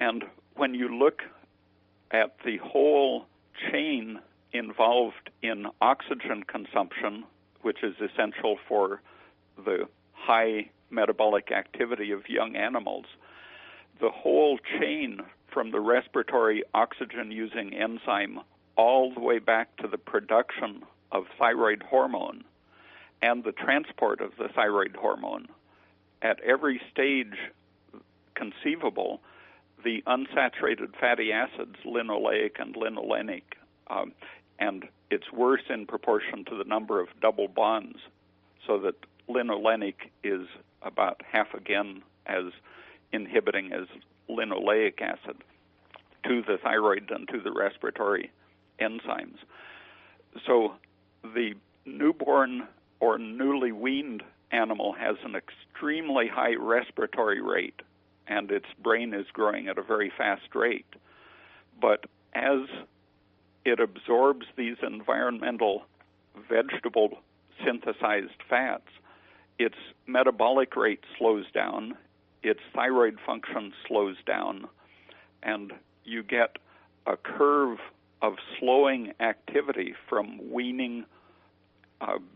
And when you look at the whole chain involved in oxygen consumption, which is essential for the high metabolic activity of young animals, the whole chain from the respiratory oxygen-using enzyme all the way back to the production of thyroid hormone and the transport of the thyroid hormone, at every stage conceivable, the unsaturated fatty acids, linoleic and linolenic, and it's worse in proportion to the number of double bonds, so that linolenic is about half again as inhibiting as linoleic acid to the thyroid and to the respiratory enzymes. So the newborn or newly weaned animal has an extremely high respiratory rate, and its brain is growing at a very fast rate. But as it absorbs these environmental vegetable synthesized fats, its metabolic rate slows down, its thyroid function slows down, and you get a curve of slowing activity from weaning,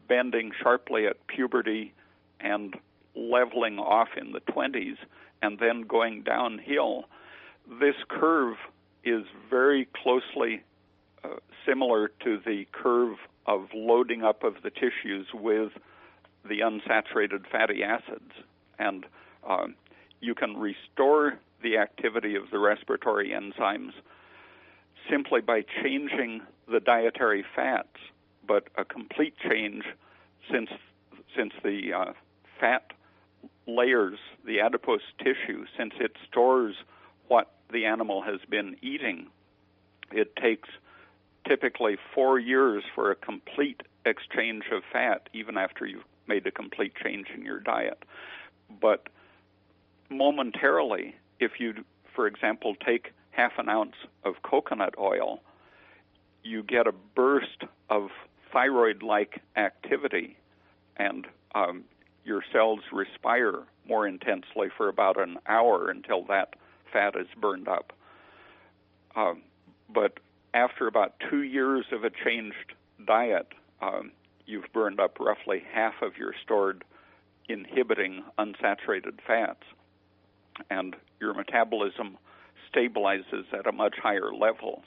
bending sharply at puberty, and leveling off in the 20s, and then going downhill. This curve is very closely similar to the curve of loading up of the tissues with the unsaturated fatty acids. And you can restore the activity of the respiratory enzymes simply by changing the dietary fats, but a complete change, since the fat layers the adipose tissue, since it stores what the animal has been eating. It takes typically 4 years for a complete exchange of fat, even after you've made a complete change in your diet. But momentarily, if you, for example, take half an ounce of coconut oil, you get a burst of thyroid-like activity, and your cells respire more intensely for about an hour until that fat is burned up. But after about 2 years of a changed diet, you've burned up roughly half of your stored inhibiting unsaturated fats, and your metabolism stabilizes at a much higher level.